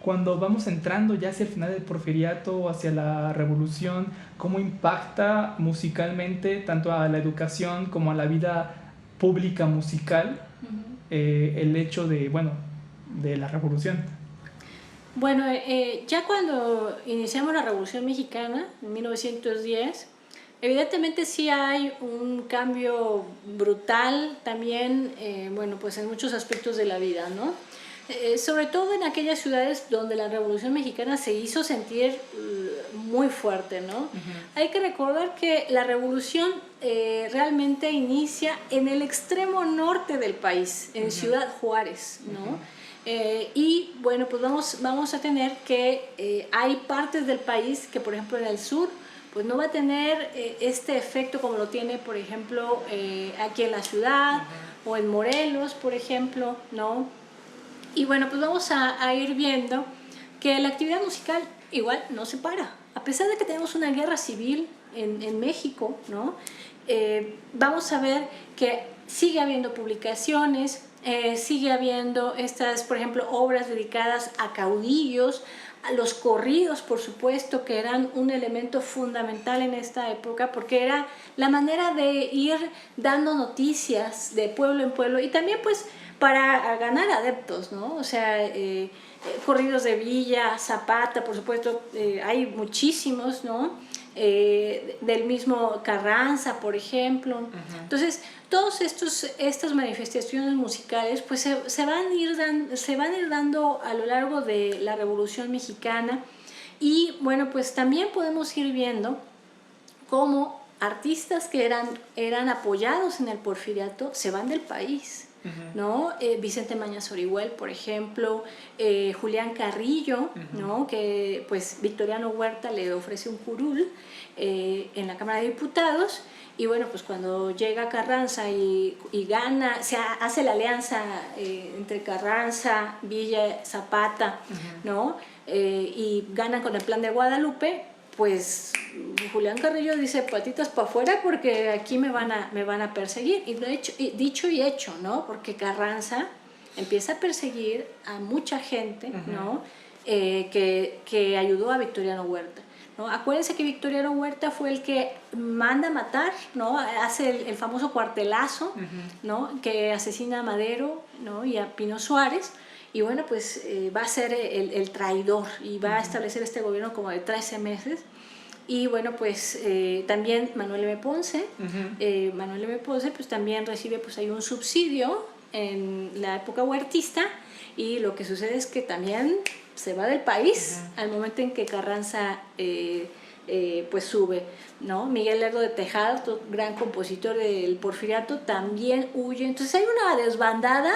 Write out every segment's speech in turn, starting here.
cuando vamos entrando ya hacia el final del Porfiriato o hacia la Revolución, cómo impacta musicalmente tanto a la educación como a la vida pública musical el hecho de, bueno, de la Revolución. Bueno, ya cuando iniciamos la Revolución Mexicana, en 1910, evidentemente sí hay un cambio brutal también, bueno, pues en muchos aspectos de la vida, ¿no? Sobre todo en aquellas ciudades donde la Revolución Mexicana se hizo sentir muy fuerte, ¿no? Hay que recordar que la Revolución realmente inicia en el extremo norte del país, en Ciudad Juárez, ¿no? Y bueno, pues vamos a tener que hay partes del país que, por ejemplo, en el sur, pues no va a tener este efecto como lo tiene, por ejemplo, aquí en la ciudad o en Morelos, por ejemplo, ¿no? Y bueno, pues vamos a ir viendo que la actividad musical igual no se para. A pesar de que tenemos una guerra civil en México, ¿no? Vamos a ver que sigue habiendo publicaciones, sigue habiendo estas, por ejemplo, obras dedicadas a caudillos, a los corridos, por supuesto, que eran un elemento fundamental en esta época, porque era la manera de ir dando noticias de pueblo en pueblo y también pues para ganar adeptos, ¿no? O sea, corridos de Villa, Zapata, por supuesto, hay muchísimos, ¿no? Del mismo Carranza, por ejemplo. Entonces, todas estas manifestaciones musicales pues se van a ir dando a lo largo de la Revolución Mexicana y bueno, pues también podemos ir viendo cómo artistas que eran apoyados en el Porfiriato se van del país. ¿No? Vicente Mañas Orihuel, por ejemplo, Julián Carrillo, ¿no? Que pues Victoriano Huerta le ofrece un curul en la Cámara de Diputados y bueno, pues cuando llega Carranza y gana, se hace la alianza entre Carranza, Villa, Zapata, ¿no? Y ganan con el Plan de Guadalupe, pues Julián Carrillo dice patitas para afuera porque aquí me van a perseguir. Y dicho y hecho, ¿no? Porque Carranza empieza a perseguir a mucha gente, ¿no? Que ayudó a Victoriano Huerta, ¿no? Acuérdense que Victoriano Huerta fue el que manda matar, ¿no? Hace el famoso cuartelazo, ¿no? Que asesina a Madero, ¿no? Y a Pino Suárez. Y bueno, pues va a ser el traidor y va a establecer este gobierno como de 13 meses. Y bueno, pues también Manuel M. Ponce, Manuel M. Ponce pues también recibe pues ahí un subsidio en la época huertista y lo que sucede es que también se va del país al momento en que Carranza pues sube, ¿no? Miguel Lerdo de Tejada, otro gran compositor del Porfiriato, también huye. Entonces hay una desbandada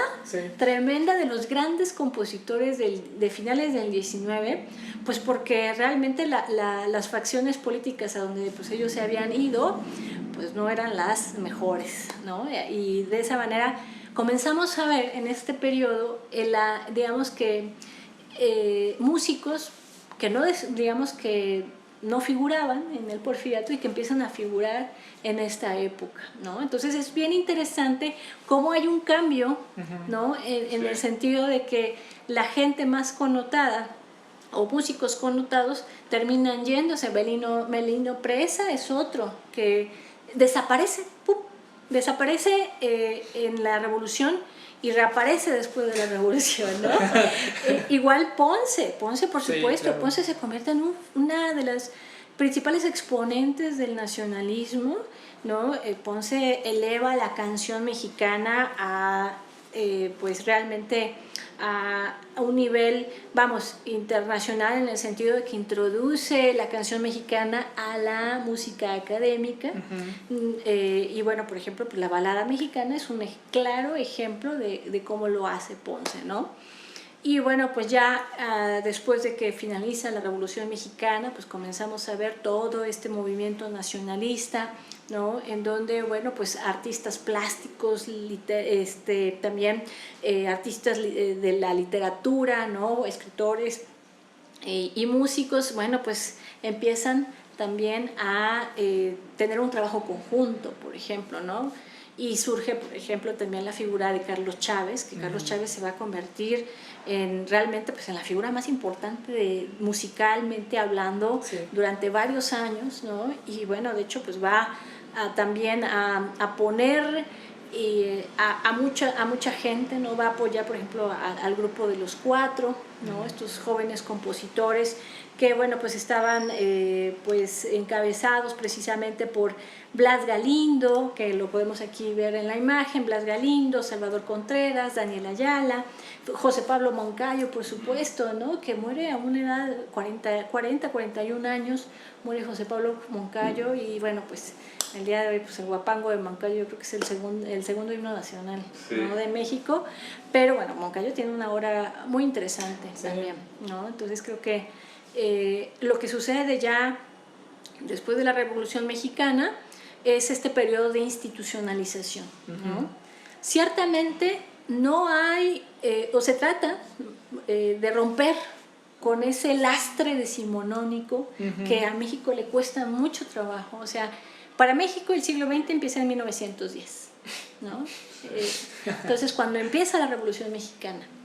tremenda de los grandes compositores de finales del 19, pues porque realmente las facciones políticas a donde pues ellos se habían ido, pues no eran las mejores, ¿no? Y de esa manera comenzamos a ver en este periodo, digamos que músicos que no, digamos que no figuraban en el Porfiriato y que empiezan a figurar en esta época, ¿no? Entonces es bien interesante cómo hay un cambio, ¿no? En el sentido de que la gente más connotada o músicos connotados terminan yéndose. Melino Presa es otro que desaparece, ¡pum! Desaparece en la Revolución y reaparece después de la Revolución, ¿no? Igual Ponce por supuesto, sí, claro. Ponce se convierte en una de las principales exponentes del nacionalismo, ¿no? Ponce eleva la canción mexicana a pues realmente a un nivel, vamos, internacional, en el sentido de que introduce la canción mexicana a la música académica. Y bueno, por ejemplo, pues la balada mexicana es un claro ejemplo de cómo lo hace Ponce, ¿no? Y bueno, pues ya después de que finaliza la Revolución Mexicana, pues comenzamos a ver todo este movimiento nacionalista, ¿no? En donde, bueno, pues artistas plásticos, también artistas de la literatura, ¿no? Escritores y músicos, bueno, pues empiezan también a tener un trabajo conjunto, por ejemplo, ¿no? y surge, por ejemplo, también la figura de Carlos Chávez, que Carlos Chávez se va a convertir en realmente pues, en la figura más importante musicalmente hablando durante varios años, ¿no? Y bueno, de hecho, pues va también a poner a mucha gente, ¿no? Va a apoyar, por ejemplo, al grupo de Los Cuatro, ¿no? Estos jóvenes compositores que, bueno, pues estaban pues encabezados precisamente por Blas Galindo, que lo podemos aquí ver en la imagen, Blas Galindo, Salvador Contreras, Daniel Ayala, José Pablo Moncayo, por supuesto, ¿no? Que muere a una edad de 41 años, muere José Pablo Moncayo, y bueno, pues el día de hoy, pues el Huapango de Moncayo yo creo que es el segundo himno nacional, ¿no? De México, pero bueno, Moncayo tiene una obra muy interesante también, ¿no? Entonces creo que lo que sucede ya después de la Revolución Mexicana es este periodo de institucionalización, ¿no? Ciertamente no hay, o se trata de romper con ese lastre decimonónico que a México le cuesta mucho trabajo. O sea, para México el siglo XX empieza en 1910, ¿no? Entonces, cuando empieza la Revolución Mexicana,